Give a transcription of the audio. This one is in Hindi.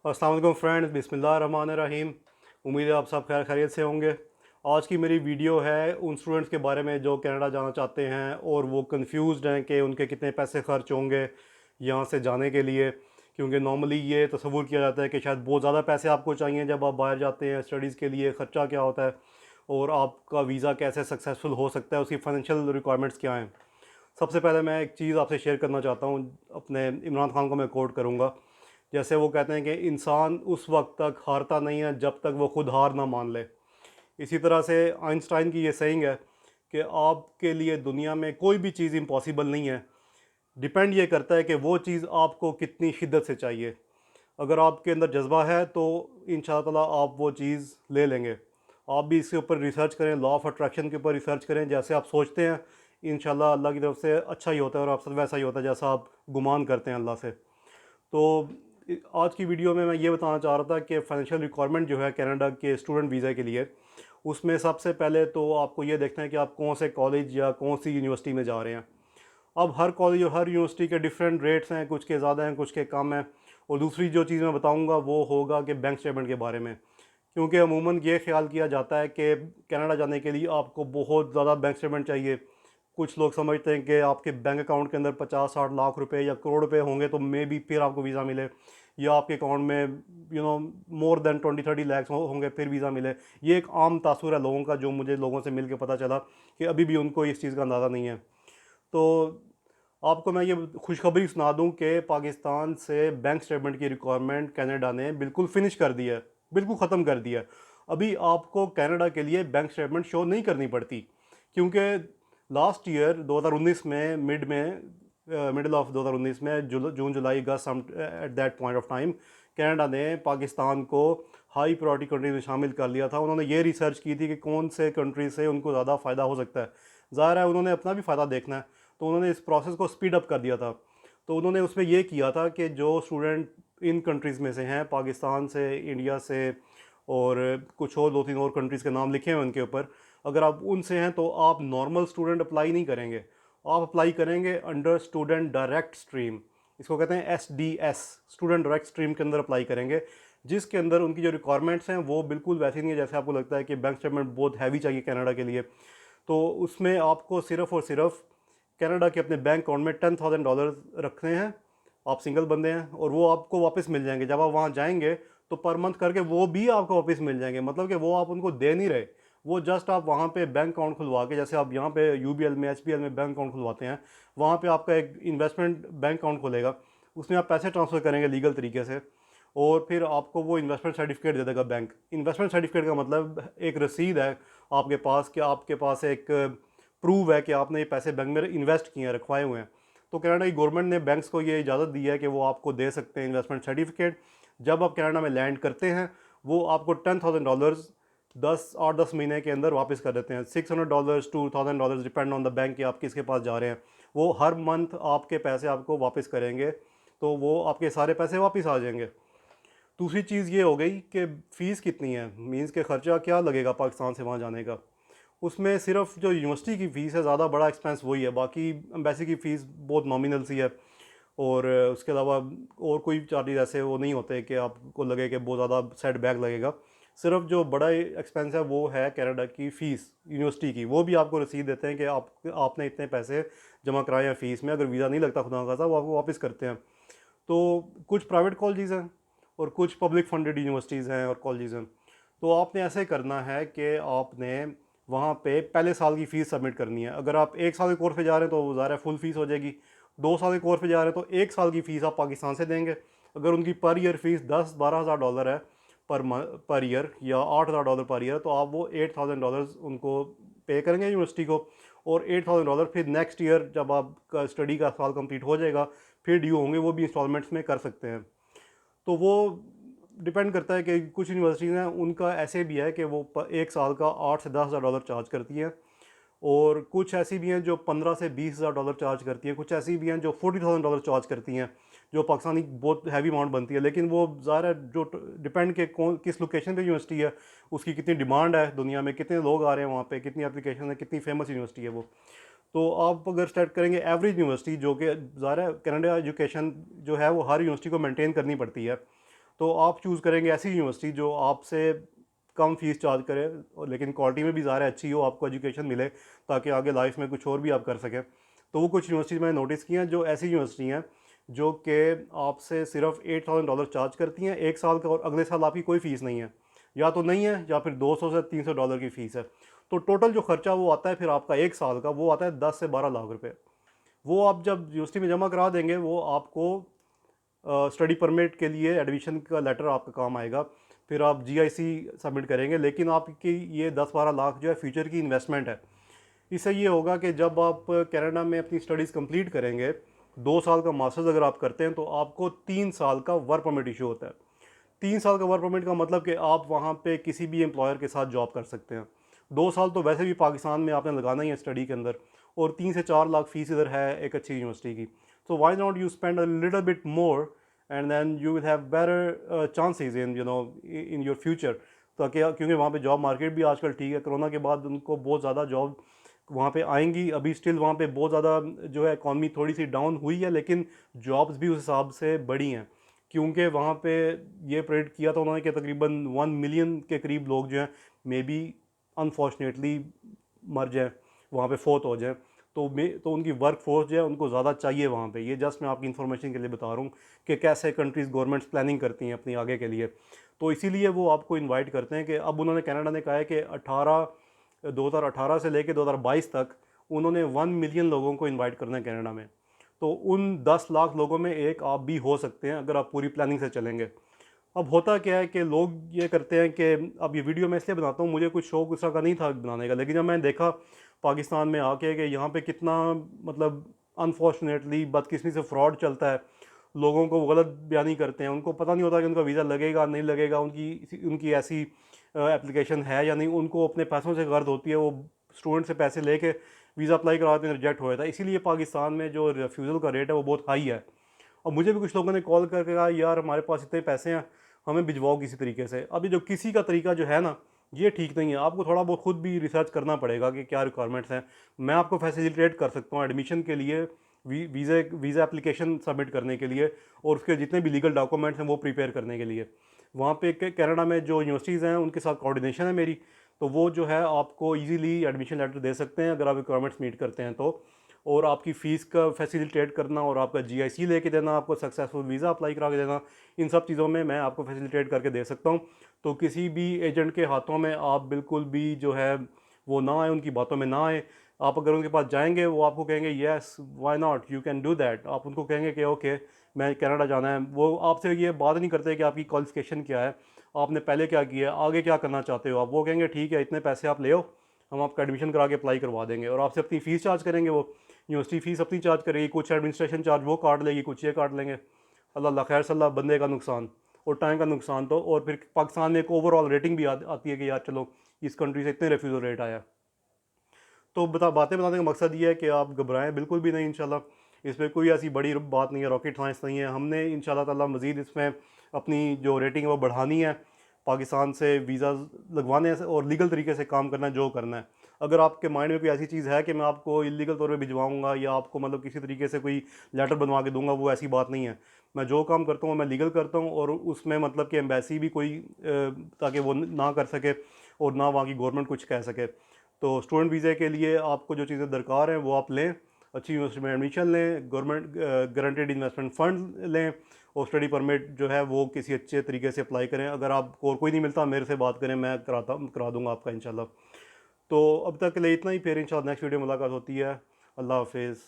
अस्सलाम वालेकुम फ्रेंड्स, बिस्मिल्लाहिर्रहमानिर्रहीम। उम्मीद है आप सब खैर खैरियत से होंगे। आज की मेरी वीडियो है उन स्टूडेंट्स के बारे में जो कनाडा जाना चाहते हैं और वो कंफ्यूज्ड हैं कि उनके कितने पैसे खर्च होंगे यहाँ से जाने के लिए। क्योंकि नॉर्मली ये तसव्वुर किया जाता है कि शायद बहुत ज़्यादा पैसे आपको चाहिए जब आप बाहर जाते हैं स्टडीज़ के लिए, ख़र्चा क्या होता है और आपका वीज़ा कैसे सक्सेसफुल हो सकता है, उसकी फ़ाइनेंशियल रिक्वायरमेंट्स क्या हैं। सबसे पहले मैं एक चीज़ आपसे शेयर करना चाहता हूँ, अपने इमरान खान को मैं कोट करूँगा। जैसे वो कहते हैं कि इंसान उस वक्त तक हारता नहीं है जब तक वो खुद हार ना मान ले। इसी तरह से आइंस्टाइन की ये सेइंग है कि आपके लिए दुनिया में कोई भी चीज़ इम्पॉसिबल नहीं है। डिपेंड ये करता है कि वो चीज़ आपको कितनी शिद्दत से चाहिए। अगर आपके अंदर जज्बा है तो इंशाअल्लाह ताला आप वो चीज़ ले लेंगे। आप भी इसके ऊपर रिसर्च करें, लॉ ऑफ़ अट्रैक्शन के ऊपर रिसर्च करें। जैसे आप सोचते हैं इंशाअल्लाह अल्लाह की तरफ से अच्छा ही होता है और आप साथ वैसा ही होता है जैसा आप गुमान करते हैं अल्लाह से। तो आज की वीडियो में मैं ये बताना चाह रहा था कि फ़ाइनेंशियल रिक्वायरमेंट जो है कनाडा के स्टूडेंट वीज़ा के लिए, उसमें सबसे पहले तो आपको ये देखना है कि आप कौन से कॉलेज या कौन सी यूनिवर्सिटी में जा रहे हैं। अब हर कॉलेज और हर यूनिवर्सिटी के डिफरेंट रेट्स हैं, कुछ के ज़्यादा हैं, कुछ के कम हैं। और दूसरी जो चीज़ मैं बताऊंगा वो होगा कि बैंक स्टेटमेंट के बारे में। क्योंकि अमूमन ये ख्याल किया जाता है कि कनाडा जाने के लिए आपको बहुत ज़्यादा बैंक स्टेटमेंट चाहिए। कुछ लोग समझते हैं कि आपके बैंक अकाउंट के अंदर 50-60 लाख रुपए या करोड़ रुपए होंगे तो मे बी फिर आपको वीज़ा मिले, या आपके अकाउंट में मोर देन 20-30 लैक्स होंगे फिर वीज़ा मिले। ये एक आम तासुर है लोगों का, जो मुझे लोगों से मिल के पता चला कि अभी भी उनको इस चीज़ का अंदाज़ा नहीं है। तो आपको मैं ये खुशखबरी सुना दूं कि पाकिस्तान से बैंक स्टेटमेंट की रिक्वायरमेंट कनाडा ने बिल्कुल फिनिश कर दी है, बिल्कुल ख़त्म कर दिया है। अभी आपको कनाडा के लिए बैंक स्टेटमेंट शो नहीं करनी पड़ती, क्योंकि लास्ट ईयर 2019 में मिडिल ऑफ 2019 में जून जुलाई अगस्त at that point of time Canada ने पाकिस्तान को हाई प्रायोरिटी कंट्रीज में शामिल कर लिया था। उन्होंने ये रिसर्च की थी कि कौन से कंट्री से उनको ज़्यादा फ़ायदा हो सकता है। ज़ाहिर है उन्होंने अपना भी फ़ायदा देखना है, तो उन्होंने इस प्रोसेस को स्पीड अप कर दिया था। तो उन्होंने उसमें ये किया था कि जो स्टूडेंट इन कंट्रीज़ में से हैं, पाकिस्तान से, इंडिया से और कुछ और 2-3 और कंट्रीज़ के नाम लिखे हैं उनके ऊपर, अगर आप उनसे हैं तो आप नॉर्मल स्टूडेंट अप्लाई नहीं करेंगे, आप अप्लाई करेंगे अंडर स्टूडेंट डायरेक्ट स्ट्रीम। इसको कहते हैं SDS, स्टूडेंट डायरेक्ट स्ट्रीम के अंदर अप्लाई करेंगे, जिसके अंदर उनकी जो रिक्वायरमेंट्स हैं वो बिल्कुल वैसी नहीं है जैसे आपको लगता है कि बैंक स्टेटमेंट बहुत हैवी चाहिए कनाडा के लिए। तो उसमें आपको सिर्फ़ और सिर्फ कनाडा के अपने बैंक अकाउंट में $10,000 रखने हैं। आप सिंगल बंदे हैं और वो आपको वापस मिल जाएंगे जब आप वहाँ जाएंगे। तो पर मंथ करके वो भी आपको वापस मिल जाएंगे, मतलब कि वो आप उनको दे नहीं रहे। वो जस्ट आप वहाँ पे बैंक अकाउंट खुलवा के, जैसे आप यहाँ पे UBL में, HBL में बैंक अकाउंट खुलवाते हैं, वहाँ पे आपका एक इन्वेस्टमेंट बैंक अकाउंट खुलेगा। उसमें आप पैसे ट्रांसफ़र करेंगे लीगल तरीके से और फिर आपको वो इन्वेस्टमेंट सर्टिफिकेट दे देगा बैंक। इन्वेस्टमेंट सर्टिफिकेट का मतलब एक रसीद है आपके पास कि आपके पास एक प्रूव है कि आपने ये पैसे बैंक में इन्वेस्ट किए हैं, रखवाए हुए हैं। तो कनाडा की गवर्नमेंट ने बैंक्स को ये इजाज़त दी है कि वो आपको दे सकते हैं इन्वेस्टमेंट सर्टिफिकेट। जब आप कनाडा में लैंड करते हैं वो आपको $10,000 8-10 महीने के अंदर वापस कर देते हैं। $600 $2,000 डिपेंड ऑन द बैंक कि आप किसके पास जा रहे हैं। वो हर मंथ आपके पैसे आपको वापस करेंगे, तो वो आपके सारे पैसे वापस आ जाएंगे। दूसरी चीज़ ये हो गई कि फ़ीस कितनी है, मीन्स के ख़र्चा क्या लगेगा पाकिस्तान से वहाँ जाने का। उसमें सिर्फ जो यूनिवर्सिटी की फ़ीस है, ज़्यादा बड़ा एक्सपेंस वही है, बाकी एम्बेसी की फ़ीस बहुत नॉमिनल सी है। और उसके अलावा और कोई चार्जेस ऐसे वो नहीं होते कि आपको लगे कि बहुत ज़्यादा सेट बैक लगेगा। सिर्फ जो बड़ा एक्सपेंस है वो है कनाडा की फ़ीस यूनिवर्सिटी की। वो भी आपको रसीद देते हैं कि आपने इतने पैसे जमा कराए हैं फ़ीस में, अगर वीज़ा नहीं लगता खुदा खासा वो आपको वापस करते हैं। तो कुछ प्राइवेट कॉलेजेस हैं और कुछ पब्लिक फंडेड यूनिवर्सिटीज़ हैं और कॉलेजेस हैं। तो आपने ऐसे करना है कि आपने वहाँ पे पहले साल की फ़ीस सबमिट करनी है। अगर आप 1 साल के कोर्स पे जा रहे हैं तो वो ज़ाहिर है फुल फ़ीस हो जाएगी। 2 साल के कोर्स पे जा रहे हैं तो 1 साल की फ़ीस आप पाकिस्तान से देंगे। अगर उनकी पर ईयर फ़ीस $10-12 हज़ार है पर ईयर, या $8,000 पर ईयर, तो आप वो $8,000 उनको पे करेंगे यूनिवर्सिटी को। और $8,000 फिर नेक्स्ट ईयर जब आपका स्टडी का साल कंप्लीट हो जाएगा फिर ड्यू होंगे, वो भी इंस्टॉलमेंट्स में कर सकते हैं। तो वो डिपेंड करता है कि कुछ यूनिवर्सिटीज़ हैं उनका ऐसे भी है कि वो 1 साल का $8,000 से 10,000 चार्ज करती हैं। और कुछ ऐसी भी हैं जो $15,000 से 20,000 चार्ज करती हैं। कुछ ऐसी भी हैं जो $40,000 चार्ज करती हैं, जो पाकिस्तानी बहुत हैवी अमाउंट बनती है। लेकिन वो ज़ाहिर है जो डिपेंड के कौन किस लोकेशन पे यूनिवर्सिटी है, उसकी कितनी डिमांड है, दुनिया में कितने लोग आ रहे हैं वहाँ पे, कितनी एप्लीकेशन है, कितनी फेमस यूनिवर्सिटी है वो। तो आप अगर स्टार्ट करेंगे एवरेज यूनिवर्सिटी, जो कि ज़ाहिर है कनाडा एजुकेशन जो है वो हर यूनिवर्सिटी को मेंटेन करनी पड़ती है, तो आप चूज़ करेंगे ऐसी यूनिवर्सिटी जो आपसे कम फ़ीस चार्ज करे और लेकिन क्वालिटी में भी ज़्यादा अच्छी हो, आपको एजुकेशन मिले ताकि आगे लाइफ में कुछ और भी आप कर सकें। तो वो कुछ यूनिवर्सिटीज़ मैंने नोटिस की हैं जो ऐसी यूनिवर्सिटी हैं जो कि आपसे सिर्फ $8,000 चार्ज करती हैं 1 साल का, और अगले साल आपकी कोई फ़ीस नहीं है, या तो नहीं है या फिर 200 से $300 की फ़ीस है। तो टोटल जो खर्चा वो आता है फिर आपका 1 साल का, वो आता है 10 से 12 लाख रुपए। वो आप जब यूनिवर्सिटी में जमा करा देंगे, वो आपको स्टडी परमिट के लिए एडमिशन का लेटर आपका काम आएगा। फिर आप जीआईसी सबमिट करेंगे, लेकिन आपकी ये 10-12 लाख जो है फ्यूचर की इन्वेस्टमेंट है। इससे ये होगा कि जब आप कनाडा में अपनी स्टडीज़ कंप्लीट करेंगे, 2 साल का मास्टर्स अगर आप करते हैं तो आपको 3 साल का वर्क परमिट इशू होता है। 3 साल का वर्क परमिट का मतलब कि आप वहाँ पे किसी भी एम्प्लॉयर के साथ जॉब कर सकते हैं। 2 साल तो वैसे भी पाकिस्तान में आपने लगाना ही है स्टडी के अंदर, और 3 से 4 लाख फ़ीस इधर है एक अच्छी यूनिवर्सिटी की। So why not you spend a little bit more and then you will have better chances in in your future. ताकि क्योंकि वहाँ पे जॉब मार्केट भी आजकल ठीक है, कोरोना के बाद उनको बहुत ज़्यादा जॉब वहाँ पे आएंगी। अभी स्टिल वहाँ पे बहुत ज़्यादा जो है इकॉनमी थोड़ी सी डाउन हुई है, लेकिन जॉब्स भी उस हिसाब से बढ़ी हैं, क्योंकि वहाँ पे ये प्रेडिक्ट किया था उन्होंने कि तकरीबन 1 मिलियन के करीब लोग जो हैं मे बी अनफॉर्चुनेटली मर जाएं, वहाँ पे फोत हो जाएं। तो उनकी वर्क फोर्स जो है उनको ज़्यादा चाहिए वहाँ पे। ये जस्ट मैं आपकी इन्फॉर्मेशन के लिए बता रहा हूँ कि कैसे कंट्रीज़ गवर्नमेंट्स प्लानिंग करती हैं अपनी आगे के लिए। तो इसीलिए वो आपको इनवाइट करते हैं कि अब उन्होंने कनाडा ने कहा है कि 2018 से लेकर 2022 तक उन्होंने 1 मिलियन लोगों को इनवाइट करना है कनाडा में। तो उन 10 लाख लोगों में एक आप भी हो सकते हैं अगर आप पूरी प्लानिंग से चलेंगे। अब होता क्या है कि लोग ये करते हैं कि अब ये वीडियो मैं इसलिए बनाता हूँ, मुझे कुछ शौक दूसरा का नहीं था बनाने का, लेकिन जब मैंने देखा पाकिस्तान में आके कि यहाँ पे कितना मतलब अनफॉर्चुनेटली बदकिस्मती से फ्रॉड चलता है, लोगों को गलत बयानी करते हैं, उनको पता नहीं होता कि उनका वीज़ा लगेगा नहीं लगेगा, उनकी उनकी ऐसी एप्लीकेशन है या नहीं, उनको अपने पैसों से गर्द होती है, वो स्टूडेंट से पैसे लेके वीज़ा अप्लाई कराते हैं, रिजेक्ट हो जाता है। इसीलिए पाकिस्तान में जो रिफ्यूज़ल का रेट है वो बहुत हाई है। और मुझे भी कुछ लोगों ने कॉल करके कहा यार हमारे पास इतने पैसे हैं, हमें भिजवाओ किसी तरीके से। अभी जो किसी का तरीका जो है ना, ये ठीक नहीं है। आपको थोड़ा बहुत खुद भी रिसर्च करना पड़ेगा कि क्या रिक्वायरमेंट्स हैं। मैं आपको फैसिलिटेट कर सकता हूँ एडमिशन के लिए, वीज़ा एप्लीकेशन सबमिट करने के लिए, और उसके जितने भी लीगल डॉक्यूमेंट्स हैं वो प्रिपेयर करने के लिए। वहाँ पे कनाडा में जो यूनिवर्सिटीज़ हैं उनके साथ कोऑर्डिनेशन है मेरी, तो वो जो है आपको इजीली एडमिशन लेटर दे सकते हैं अगर आप रिक्वायरमेंट्स मीट करते हैं तो। और आपकी फ़ीस का फैसिलिटेट करना और आपका जीआईसी लेके देना, आपको सक्सेसफुल वीज़ा अप्लाई करा के देना, इन सब चीज़ों में मैं आपको फैसिलिटेट करके दे सकता हूँ। तो किसी भी एजेंट के हाथों में आप बिल्कुल भी जो है वो ना आए, उनकी बातों में ना आए। आप अगर उनके पास जाएंगे वो आपको कहेंगे yes why not you can do that, आप उनको कहेंगे कि ओके मैं कनाडा जाना है। वो आपसे ये बात नहीं करते कि आपकी क्वालिफिकेशन क्या है, आपने पहले क्या किया है, आगे क्या करना चाहते हो आप। वो कहेंगे ठीक है इतने पैसे आप ले आओ, हम आपका एडमिशन करा के अप्लाई करवा देंगे, और आपसे अपनी फ़ीस चार्ज करेंगे। वो यूनिवर्सिटी फ़ीस अपनी चार्ज करेगी, कुछ एडमिनिस्ट्रेशन चार्ज वो काट लेगी, कुछ ये काट लेंगे। अल्लाह खैर सल्ला, बंदे का नुकसान और टाइम का नुकसान। तो और फिर पाकिस्तान में एक ओवरऑल रेटिंग भी आती है कि यार चलो इस कंट्री से इतने रेफ्यूज़ल रेट आया। तो बातें बताने का मकसद ये है कि आप घबराएं बिल्कुल भी नहीं इंशाल्लाह। इसमें कोई ऐसी बड़ी बात नहीं है, रॉकेट साइंस नहीं है। हमने इंशाल्लाह ताला मज़ीद इसमें अपनी जो रेटिंग है वो बढ़ानी है, पाकिस्तान से वीज़ा लगवाने से और लीगल तरीके से काम करना है जो करना है। अगर आपके माइंड में कोई ऐसी चीज़ है कि मैं आपको इलीगल तौर पे भिजवाऊंगा या आपको मतलब किसी तरीके से कोई लेटर बनवा के दूंगा, वो ऐसी बात नहीं है। मैं जो काम करता हूँ मैं लीगल करता हूँ, और उसमें मतलब कि एम्बेसी भी कोई ताकि वो ना कर सके और ना वहाँ की गवर्नमेंट कुछ कह सके। तो स्टूडेंट वीज़े के लिए आपको जो चीज़ें दरकार हैं वो आप लें, अच्छी यूनिवर्सिटी में एडमिशन लें, गवर्नमेंट गारंटेड इन्वेस्टमेंट फ़ंड लें, और स्टडी परमिट जो है वो किसी अच्छे तरीके से अप्लाई करें। अगर आपको और कोई नहीं मिलता मेरे से बात करें, मैं करा दूँगा आपका इंशाल्लाह। तो अब तक के लिए इतना ही, फिर इंशाल्लाह नेक्स्ट वीडियो मुलाकात होती है। अल्लाह हाफिज़।